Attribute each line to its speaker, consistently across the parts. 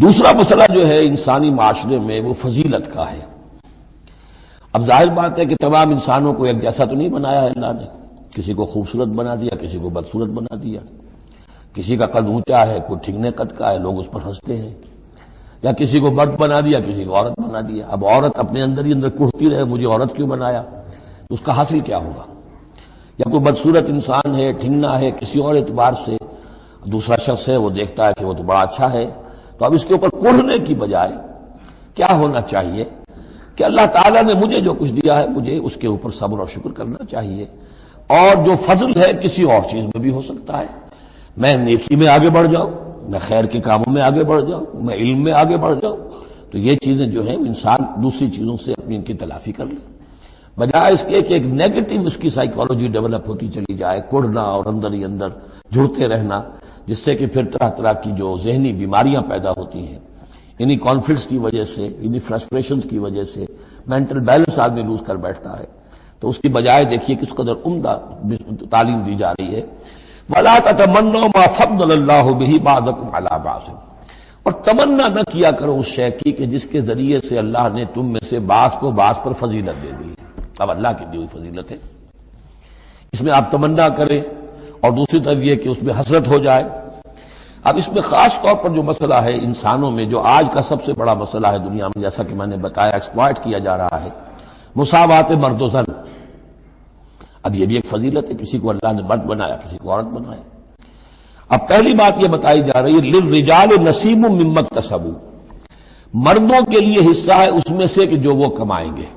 Speaker 1: دوسرا مسئلہ جو ہے انسانی معاشرے میں وہ فضیلت کا ہے۔ اب ظاہر بات ہے کہ تمام انسانوں کو ایک جیسا تو نہیں بنایا ہے اللہ نے، کسی کو خوبصورت بنا دیا، کسی کو بدصورت بنا دیا، کسی کا قد اونچا ہے، کوئی ٹھگنے قد کا ہے، لوگ اس پر ہنستے ہیں، یا کسی کو مرد بنا دیا، کسی کو عورت بنا دیا۔ اب عورت اپنے اندر ہی اندر کڑھتی رہے مجھے عورت کیوں بنایا، اس کا حاصل کیا ہوگا؟ یا کوئی بدصورت انسان ہے، ٹھگنا ہے کسی اور اعتبار سے، دوسرا شخص ہے وہ دیکھتا ہے کہ وہ تو بڑا اچھا ہے، تو اب اس کے اوپر کڑھنے کی بجائے کیا ہونا چاہیے کہ اللہ تعالیٰ نے مجھے جو کچھ دیا ہے مجھے اس کے اوپر صبر اور شکر کرنا چاہیے، اور جو فضل ہے کسی اور چیز میں بھی ہو سکتا ہے، میں نیکی میں آگے بڑھ جاؤں، میں خیر کے کاموں میں آگے بڑھ جاؤں، میں علم میں آگے بڑھ جاؤں، تو یہ چیزیں جو ہیں انسان دوسری چیزوں سے اپنی ان کی تلافی کر لے، بجائے اس کے کہ ایک نیگیٹو اس کی سائیکالوجی ڈیولپ ہوتی چلی جائے، کڑنا اور اندر ہی اندر جڑتے رہنا، جس سے کہ پھر طرح طرح کی جو ذہنی بیماریاں پیدا ہوتی ہیں، انہی کانفلکٹس کی وجہ سے، انہی فرسٹریشنز کی وجہ سے مینٹل بیلنس آدمی لوز کر بیٹھتا ہے۔ تو اس کی بجائے دیکھیے کس قدر عمدہ تعلیم دی جا رہی ہے، وَلَا تَتَمَنَّوْا مَا فَضَّلَ اللَّهُ بِهِ بَعْضَكُمْ عَلَىٰ بَعْضٍ، اور تمنا نہ کیا کرو اس شے کی کہ جس کے ذریعے سے اللہ نے تم میں سے بعض کو بعض پر فضیلت دے دی ہے۔ اب اللہ کی دی ہوئی فضیلت ہے، اس میں آپ تمنا کریں، اور دوسری طرف یہ کہ اس میں حسرت ہو جائے۔ اب اس میں خاص طور پر جو مسئلہ ہے انسانوں میں، جو آج کا سب سے بڑا مسئلہ ہے دنیا میں، جیسا کہ میں نے بتایا ایکسپلائٹ کیا جا رہا ہے، مساوات مرد و زن۔ اب یہ بھی ایک فضیلت ہے، کسی کو اللہ نے مرد بنایا، کسی کو عورت بنایا۔ اب پہلی بات یہ بتائی جا رہی ہے للرجال نصیب مما اکتسبوا، مردوں کے لیے حصہ ہے اس میں سے کہ جو وہ کمائیں گے،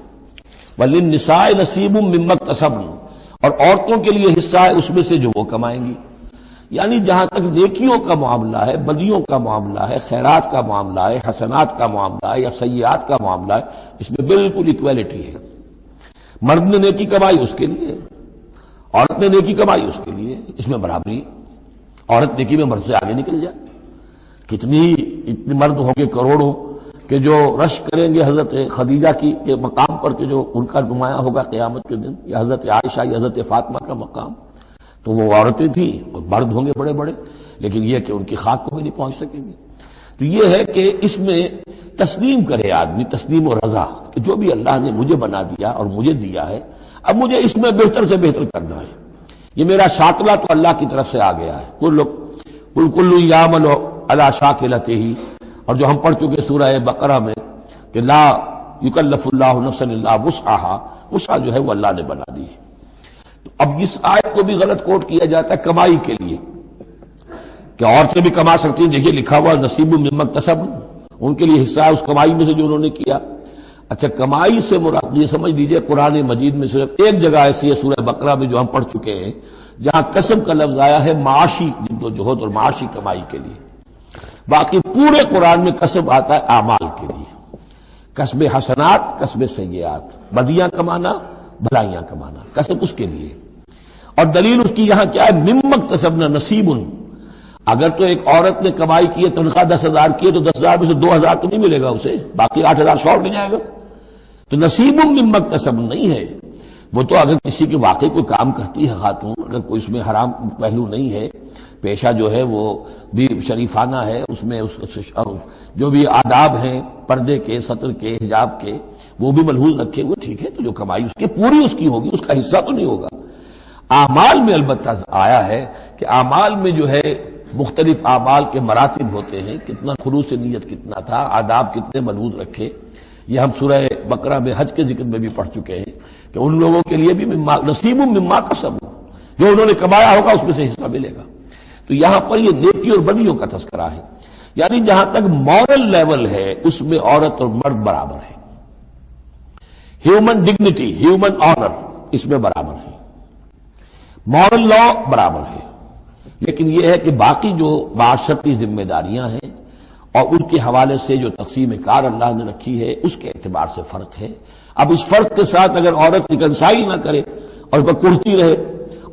Speaker 1: وللنساء نصیب مما اکتسبن، اور عورتوں کے لیے حصہ ہے اس میں سے جو وہ کمائیں گی۔ یعنی جہاں تک نیکیوں کا معاملہ ہے، بدیوں کا معاملہ ہے، خیرات کا معاملہ ہے، حسنات کا معاملہ ہے یا سیئات کا معاملہ ہے، اس میں بالکل ایکویلٹی ہے۔ مرد نے نیکی کمائی اس کے لیے، عورت نے نیکی کمائی اس کے لیے، اس میں برابری ہے۔ عورت نیکی میں مرد سے آگے نکل جائے، اتنے مرد ہوں گے کروڑوں کہ جو رش کریں گے حضرت خدیجہ کی کے مقام پر، کہ جو ان کا نمایاں ہوگا قیامت کے دن، یا حضرت عائشہ یا حضرت فاطمہ کا مقام، تو وہ عورتیں تھیں اور مرد ہوں گے بڑے بڑے، لیکن یہ کہ ان کی خاک کو بھی نہیں پہنچ سکیں گے۔ تو یہ ہے کہ اس میں تسلیم کرے آدمی، تسلیم و رضا، کہ جو بھی اللہ نے مجھے بنا دیا اور مجھے دیا ہے، اب مجھے اس میں بہتر سے بہتر کرنا ہے۔ یہ میرا شاکلہ تو اللہ کی طرف سے آ گیا ہے، کل یعمل علی شاکلتہ، اور جو ہم پڑھ چکے سورہ بقرہ میں کہ لا یکلف اللہ نفسا الا وسعہا، وسع جو ہے وہ اللہ نے بنا دی ہے۔ تو اب اس آیت کو بھی غلط کوٹ کیا جاتا ہے کمائی کے لیے، کہ عورتیں بھی کما سکتی ہیں، دیکھیے لکھا ہوا نصیب مما اکتسبن، ان کے لیے حصہ ہے اس کمائی میں سے جو انہوں نے کیا۔ اچھا، کمائی سے مراد یہ سمجھ لیجئے قرآن مجید میں صرف ایک جگہ ایسی ہے سورہ بقرہ میں جو ہم پڑھ چکے ہیں، جہاں کسب کا لفظ آیا ہے معاشی جد و جہد اور معاشی کمائی کے لیے۔ باقی پورے قرآن میں کسب آتا ہے اعمال کے لیے، کسب حسنات، کسب سیئات، بدیاں کمانا، بھلائیاں کمانا، کسب اس کے لیے۔ اور دلیل اس کی یہاں کیا ہے، مما اکتسبنا نصیب۔ اگر تو ایک عورت نے کمائی کی ہے، تنخواہ 10,000 کی ہے، تو 10,000 میں سے 2,000 تو نہیں ملے گا اسے، باقی 8,000 شارٹ لے جائے گا۔ تو نصیب مما اکتسبن نہیں ہے وہ، تو اگر کسی کے واقعی کوئی کام کرتی ہے خاتون، اگر کوئی اس میں حرام پہلو نہیں ہے، پیشہ جو ہے وہ بھی شریفانہ ہے، اس میں جو بھی آداب ہیں پردے کے، سطر کے، حجاب کے، وہ بھی ملحوظ رکھے ہوئے، ٹھیک ہے، تو جو کمائی اس کی پوری اس کی ہوگی، اس کا حصہ تو نہیں ہوگا۔ اعمال میں البتہ آیا ہے کہ اعمال میں جو ہے مختلف اعمال کے مراتب ہوتے ہیں، کتنا خلوص نیت کتنا تھا، آداب کتنے ملحوظ رکھے، یہ ہم سورہ بقرہ میں حج کے ذکر میں بھی پڑھ چکے ہیں کہ ان لوگوں کے لیے بھی نصیب مما کسبوا، جو انہوں نے کمایا ہوگا اس میں سے حصہ ملے گا۔ تو یہاں پر یہ نیکی اور بدیوں کا تذکرہ ہے، یعنی جہاں تک مورل لیول ہے اس میں عورت اور مرد برابر ہے، ہیومن ڈگنیٹی، ہیومن آنر اس میں برابر ہے، مورل لا برابر ہے۔ لیکن یہ ہے کہ باقی جو معاشرتی ذمہ داریاں ہیں اور ان کے حوالے سے جو تقسیم کار اللہ نے رکھی ہے، اس کے اعتبار سے فرق ہے۔ اب اس فرق کے ساتھ اگر عورت ریکنسائل نہ کرے اور وہ کڑتی رہے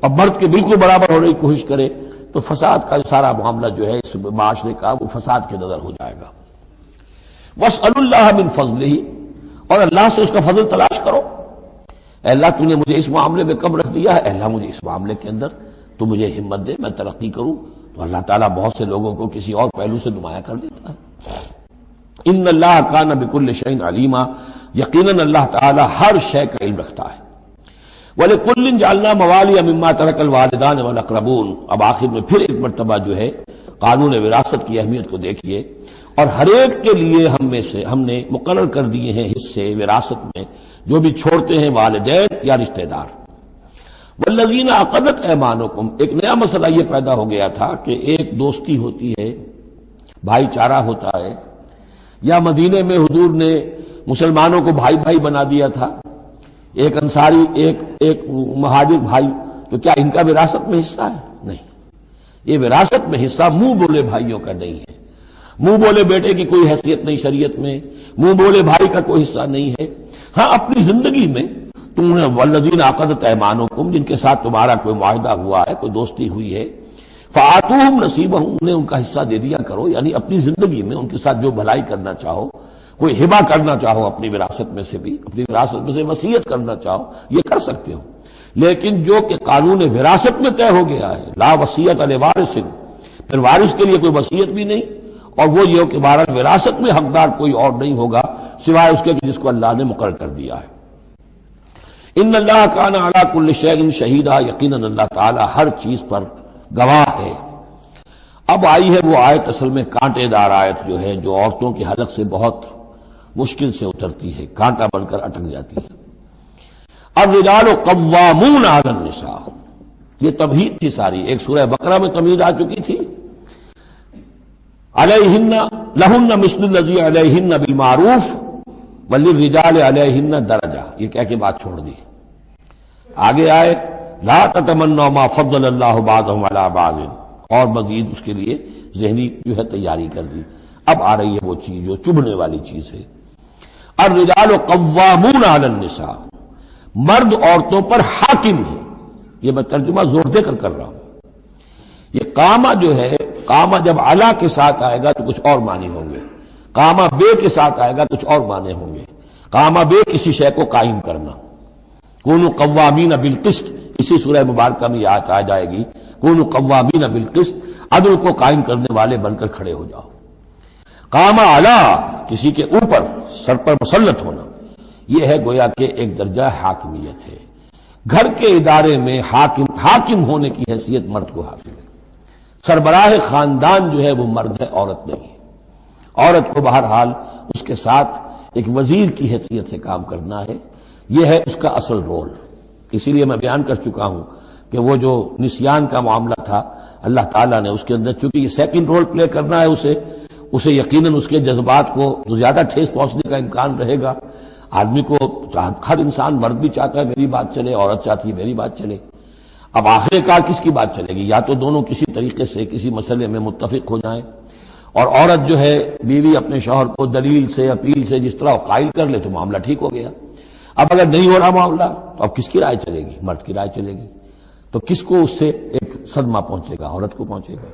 Speaker 1: اور مرد کے بالکل برابر ہونے کی کوشش کرے، تو فساد کا سارا معاملہ جو ہے اس معاشرے کا، وہ فساد کے نظر ہو جائے گا۔ وَاسْأَلُوا اللَّهَ مِنْ فَضْلِهِ، اور اللہ سے اس کا فضل تلاش کرو۔ اے اللہ تو نے مجھے اس معاملے میں کم رکھ دیا ہے، اے اللہ مجھے اس معاملے کے اندر تو مجھے ہمت دے، میں ترقی کروں۔ تو اللہ تعالیٰ بہت سے لوگوں کو کسی اور پہلو سے نمایاں کر دیتا ہے۔ ان اللہ کان بکل شیء علیما، یقیناً اللہ تعالیٰ ہر شے کا علم رکھتا ہے۔ وَلِكُلٍّ جَعَلْنَا مَوَالِيَ مِمَّا تَرَكَ الْوَالِدَانِ وَالْأَقْرَبُونَ۔ اب آخر میں پھر ایک مرتبہ جو ہے قانون وراثت کی اہمیت کو دیکھیے، اور ہر ایک کے لیے ہم نے مقرر کر دیے ہیں حصے وراثت میں جو بھی چھوڑتے ہیں والدین یا رشتہ دار۔ وَالَّذِينَ عَقَدَتْ أَيْمَانُكُمْ، ایک نیا مسئلہ یہ پیدا ہو گیا تھا کہ ایک دوستی ہوتی ہے، بھائی چارہ ہوتا ہے، یا مدینے میں حضور نے مسلمانوں کو بھائی بھائی بنا دیا تھا، ایک انصاری ایک مہاجر بھائی، تو کیا ان کا وراثت میں حصہ ہے؟ نہیں، یہ وراثت میں حصہ منہ بولے بھائیوں کا نہیں ہے، منہ بولے بیٹے کی کوئی حیثیت نہیں شریعت میں، منہ بولے بھائی کا کوئی حصہ نہیں ہے۔ ہاں اپنی زندگی میں تم نے والذین عقدت ایمانکم، جن کے ساتھ تمہارا کوئی معاہدہ ہوا ہے، کوئی دوستی ہوئی ہے، فآتوہم نصیبہم، انہیں ان کا حصہ دے دیا کرو، یعنی اپنی زندگی میں ان کے ساتھ جو بھلائی کرنا چاہو، کوئی ہبہ کرنا چاہو اپنی وراثت میں سے بھی، اپنی وراثت میں سے وصیت کرنا چاہو، یہ کر سکتے ہو، لیکن جو کہ قانون وراثت میں طے ہو گیا ہے، لا وصیت لوارث، پھر وارث کے لیے کوئی وصیت بھی نہیں، اور وہ یہ کہ بہرحال وراثت میں حقدار کوئی اور نہیں ہوگا سوائے اس کے کہ جس کو اللہ نے مقرر کر دیا ہے۔ ان اللہ کان علی کل شیء شہیدا، یقیناً اللہ تعالی ہر چیز پر گواہ ہے۔ اب آئی ہے وہ آیت اصل میں کانٹے دار آیت جو ہے، جو عورتوں کی حلق سے بہت مشکل سے اترتی ہے، کانٹا بن کر اٹک جاتی ہے۔ الرجال قوامون علی النساء، یہ تمہید تھی ساری، ایک سورہ بقرہ میں تمہید آ چکی تھی، علیہن لہن مثل الذی علیہن بالمعروف وللرجال علیہن درجہ، یہ کہہ کے بات چھوڑ دی۔ آگے آئے لا تتمنوا ما فضل اللہ بعضهم علی بعض، اور مزید اس کے لیے ذہنی جو ہے تیاری کر دی۔ اب آ رہی ہے وہ چیز جو چبھنے والی چیز ہے۔ الرجال قوامون علی النساء، مرد عورتوں پر حاکم ہے۔ یہ میں ترجمہ زور دے کر رہا ہوں۔ یہ قامہ جو ہے، قامہ جب علا کے ساتھ آئے گا تو کچھ اور معنی ہوں گے، قامہ بے کے ساتھ آئے گا کچھ اور معنی ہوں گے۔ قامہ بے کسی شے کو قائم کرنا، کونوا قوامین بالقسط، اسی سورہ مبارکہ میں آیت آ جائے گی، کونوا قوامین بالقسط، عدل کو قائم کرنے والے بن کر کھڑے ہو جاؤ۔ قامہ علا، کسی کے اوپر سر پر مسلط ہونا، یہ ہے گویا کہ ایک درجہ حاکمیت ہے۔ گھر کے ادارے میں حاکم ہونے کی حیثیت مرد کو حاصل ہے۔ سربراہ خاندان جو ہے وہ مرد ہے، عورت نہیں ہے۔ عورت کو بہرحال اس کے ساتھ ایک وزیر کی حیثیت سے کام کرنا ہے، یہ ہے اس کا اصل رول۔ اسی لیے میں بیان کر چکا ہوں کہ وہ جو نسیان کا معاملہ تھا، اللہ تعالیٰ نے اس کے اندر چونکہ یہ سیکنڈ رول پلے کرنا ہے اسے یقیناً اس کے جذبات کو زیادہ ٹھیس پہنچنے کا امکان رہے گا۔ آدمی کو ہر انسان، مرد بھی چاہتا ہے میری بات چلے، عورت چاہتی ہے میری بات چلے۔ اب آخر کار کس کی بات چلے گی؟ یا تو دونوں کسی طریقے سے کسی مسئلے میں متفق ہو جائیں، اور عورت جو ہے بیوی اپنے شوہر کو دلیل سے، اپیل سے جس طرح قائل کر لے تو معاملہ ٹھیک ہو گیا۔ اب اگر نہیں ہو رہا معاملہ تو اب کس کی رائے چلے گی؟ مرد کی رائے چلے گی۔ تو کس کو اس سے ایک صدمہ پہنچے گا؟ عورت کو پہنچے گا۔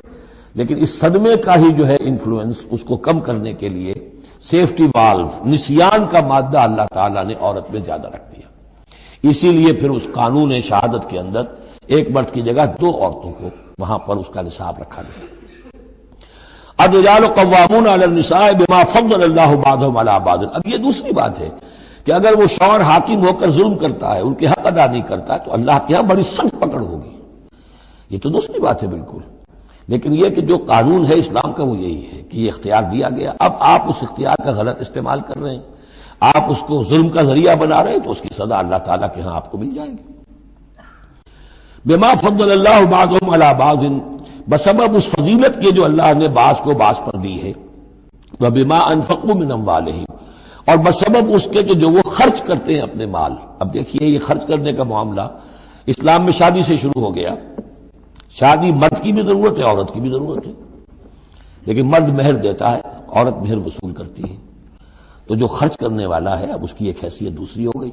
Speaker 1: لیکن اس صدمے کا ہی جو ہے انفلوئنس، اس کو کم کرنے کے لیے سیفٹی والو، نسیان کا مادہ اللہ تعالیٰ نے عورت میں زیادہ رکھ دیا۔ اسی لیے پھر اس قانون شہادت کے اندر ایک مرد کی جگہ 2 عورتوں کو وہاں پر اس کا نصاب رکھا گیا۔ الرجال قوامون علی النساء بما فضل اللہ بعضهم علی بعض۔ اب یہ دوسری بات ہے کہ اگر وہ شوہر حاکم ہو کر ظلم کرتا ہے، ان کے حق ادا نہیں کرتا ہے، تو اللہ کے یہاں بڑی سخت پکڑ ہوگی۔ یہ تو دوسری بات ہے بالکل، لیکن یہ کہ جو قانون ہے اسلام کا وہ یہی ہے کہ یہ اختیار دیا گیا، اب آپ اس اختیار کا غلط استعمال کر رہے ہیں، آپ اس کو ظلم کا ذریعہ بنا رہے ہیں، تو اس کی سزا اللہ تعالیٰ کے ہاں آپ کو مل جائے گی۔ بما فضل اللہ بعضهم علی بعض، بسبب اس فضیلت کے جو اللہ نے بعض کو بعض پر دی ہے، وبما انفقوا من اموالہم، اور بسبب اس کے کہ جو وہ خرچ کرتے ہیں اپنے مال۔ اب دیکھیے یہ خرچ کرنے کا معاملہ اسلام میں شادی سے شروع ہو گیا۔ شادی مرد کی بھی ضرورت ہے، عورت کی بھی ضرورت ہے، لیکن مرد مہر دیتا ہے، عورت مہر وصول کرتی ہے۔ تو جو خرچ کرنے والا ہے اب اس کی ایک حیثیت دوسری ہو گئی۔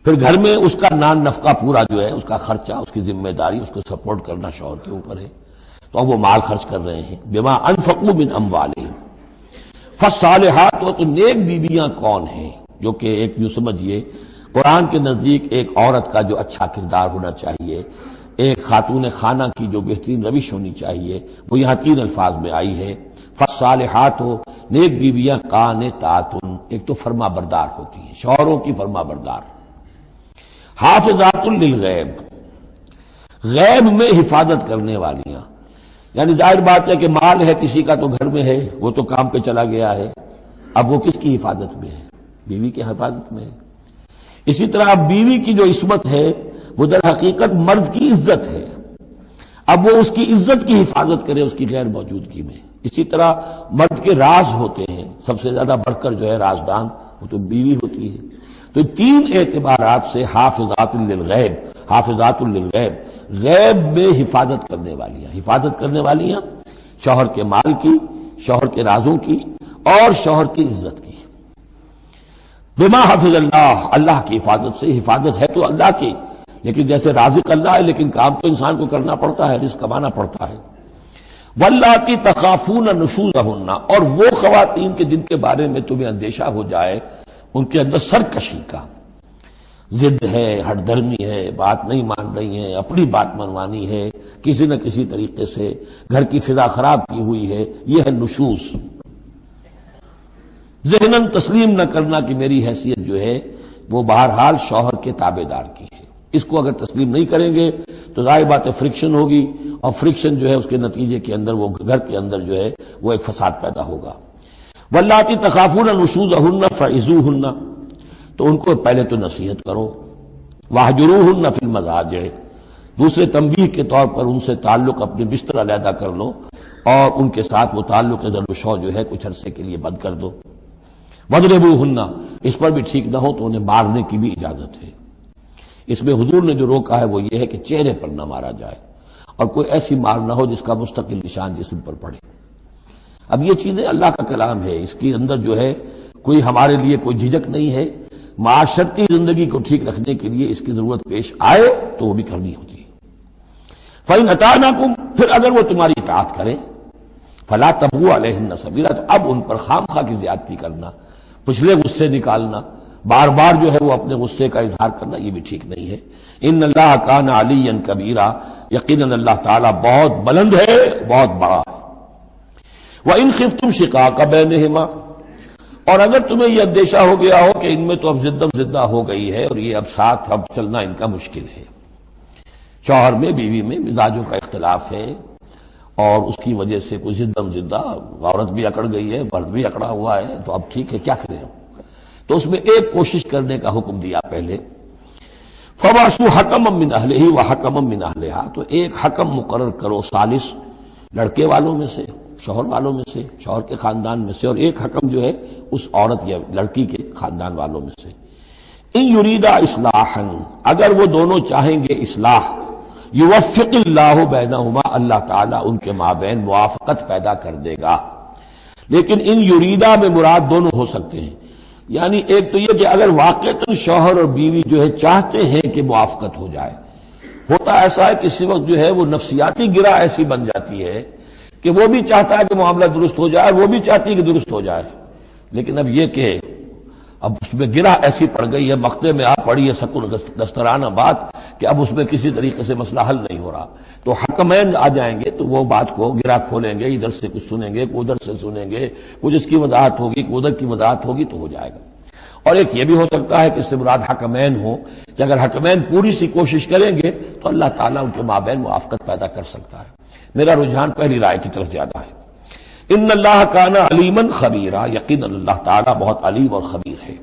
Speaker 1: پھر گھر میں اس کا نان نفقہ پورا جو ہے، اس کا خرچہ، اس کی ذمہ داری، اس کو سپورٹ کرنا شوہر کے اوپر ہے، تو اب وہ مال خرچ کر رہے ہیں۔ بما انفقوا من اموالہم، فالصالحات، تو نیک بیویاں کون ہیں؟ جو کہ ایک یوں سمجھیے قرآن کے نزدیک ایک عورت کا جو اچھا کردار ہونا چاہیے، ایک خاتون خانہ کی جو بہترین روش ہونی چاہیے، وہ یہاں 3 الفاظ میں آئی ہے۔ فالصالحات، نیک بیویاں قانتاتن، ایک تو فرما بردار ہوتی ہیں، شوہروں کی فرما بردار، حافظات للغیب، غیب میں حفاظت کرنے والیاں، یعنی ظاہر بات ہے کہ مال ہے کسی کا تو گھر میں ہے، وہ تو کام پہ چلا گیا ہے، اب وہ کس کی حفاظت میں ہے؟ بیوی کی حفاظت میں ہے۔ اسی طرح اب بیوی کی جو عصمت ہے وہ در حقیقت مرد کی عزت ہے، اب وہ اس کی عزت کی حفاظت کرے اس کی غیر موجودگی میں۔ اسی طرح مرد کے راز ہوتے ہیں، سب سے زیادہ بڑھ کر جو ہے رازدان وہ تو بیوی ہوتی ہے۔ تو تین اعتبارات سے حافظات للغیب، حافظات للغیب، غیب میں حفاظت کرنے والیاں، حفاظت کرنے والیاں شوہر کے مال کی، شوہر کے رازوں کی اور شوہر کی عزت کی۔ بما حفظ اللہ، اللہ کی حفاظت سے، حفاظت ہے تو اللہ کی، لیکن جیسے رازق اللہ ہے لیکن کام تو انسان کو کرنا پڑتا ہے، رزق کمانا پڑتا ہے۔ واللاتی تخافون نشوزہن، اور وہ خواتین کے جن کے بارے میں تمہیں اندیشہ ہو جائے ان کے اندر سرکشی کا، ضد ہے، ہٹ دھرمی ہے، بات نہیں مان رہی ہیں، اپنی بات منوانی ہے، کسی نہ کسی طریقے سے گھر کی فضا خراب کی ہوئی ہے، یہ ہے نشوز۔ ذہناً تسلیم نہ کرنا کہ میری حیثیت جو ہے وہ بہرحال شوہر کے تابع دار کی ہے، اس کو اگر تسلیم نہیں کریں گے تو ظاہر بات ہے فرکشن ہوگی، اور فرکشن جو ہے اس کے نتیجے کے اندر وہ گھر کے اندر جو ہے وہ ایک فساد پیدا ہوگا۔ واللاتی تخافون نشوزہن فعظوہن، تو ان کو پہلے تو نصیحت کرو، واہجروہن فی المضاجع، دوسرے تنبیہ کے طور پر ان سے تعلق اپنے بستر علیحدہ کر لو اور ان کے ساتھ وہ تعلق ضرب و شو جو ہے کچھ عرصے کے لیے بند کر دو۔ وَاضْرِبُوهُنَّ، اس پر بھی ٹھیک نہ ہو تو انہیں مارنے کی بھی اجازت ہے۔ اس میں حضور نے جو روکا ہے وہ یہ ہے کہ چہرے پر نہ مارا جائے اور کوئی ایسی مار نہ ہو جس کا مستقل نشان جسم پر پڑے۔ اب یہ چیزیں اللہ کا کلام ہے، اس کے اندر جو ہے کوئی ہمارے لیے کوئی جھجک نہیں ہے، معاشرتی زندگی کو ٹھیک رکھنے کے لیے اس کی ضرورت پیش آئے تو وہ بھی کرنی ہوتی ہے۔ فَإِنْ أَطَعْنَكُمْ، پھر اگر وہ تمہاری اطاعت کریں، فَلَا تَبْغُوا عَلَيْهِنَّ سَبِيلًا، تو اب ان پر خامخواہ کی زیادتی کرنا، پچھلے غصے نکالنا، بار بار جو ہے وہ اپنے غصے کا اظہار کرنا، یہ بھی ٹھیک نہیں ہے۔ ان اللہ کان علیٰ کبیرا، یقیناً اللہ تعالیٰ بہت بلند ہے، بہت بڑا ہے۔ وَإِنْ خِفْتُمْ شِقَاقَ بَيْنِهِمَا، اور اگر تمہیں یہ اندیشہ ہو گیا ہو کہ ان میں تو اب زدہ ہو گئی ہے اور یہ اب ساتھ اب چلنا ان کا مشکل ہے، شوہر میں بیوی میں مزاجوں کا اختلاف ہے اور اس کی وجہ سے کوئی زدہ عورت بھی اکڑ گئی ہے، مرد بھی اکڑا ہوا ہے، تو اب ٹھیک ہے کیا کریں ہم؟ تو اس میں ایک کوشش کرنے کا حکم دیا پہلے، فَبَعْثُوا حَكَمًا مِّنْ أَهْلِهِ وَحَكَمًا مِّنْ أَهْلِهَا، تو ایک حکم مقرر کرو ثالث، لڑکے والوں میں سے، شوہر والوں میں سے، شوہر کے خاندان میں سے، اور ایک حکم جو ہے اس عورت یا لڑکی کے خاندان والوں میں سے۔ ان یریدا اصلاحا، اگر وہ دونوں چاہیں گے اصلاح، یوفق اللہ بینہما، اللہ تعالیٰ ان کے مابین موافقت پیدا کر دے گا۔ لیکن ان یریدا میں مراد دونوں ہو سکتے ہیں، یعنی ایک تو یہ کہ اگر واقعتاً شوہر اور بیوی جو ہے چاہتے ہیں کہ موافقت ہو جائے، ہوتا ایسا ہے کسی وقت جو ہے وہ نفسیاتی گرہ ایسی بن جاتی ہے کہ وہ بھی چاہتا ہے کہ معاملہ درست ہو جائے، وہ بھی چاہتی ہے کہ درست ہو جائے، لیکن اب یہ کہ اب اس میں گرہ ایسی پڑ گئی ہے، مقطع میں آپ پڑھی ہے سکون دسترانہ بات، کہ اب اس میں کسی طریقے سے مسئلہ حل نہیں ہو رہا، تو حکمین آ جائیں گے تو وہ بات کو گرہ کھولیں گے، ادھر سے کچھ سنیں گے، ادھر سے سنیں گے، کچھ اس کی وضاحت ہوگی، ادھر کی وضاحت ہوگی تو ہو جائے گا۔ اور ایک یہ بھی ہو سکتا ہے کہ اس سے مراد حکمین ہو، کہ اگر حکمین پوری سی کوشش کریں گے تو اللہ تعالیٰ ان کے مابین موافقت پیدا کر سکتا ہے۔ میرا رجحان پہلی رائے کی طرف زیادہ ہے۔ ان اللہ کان علیما خبیرا، یقینا اللہ تعالیٰ بہت علیم اور خبیر ہے۔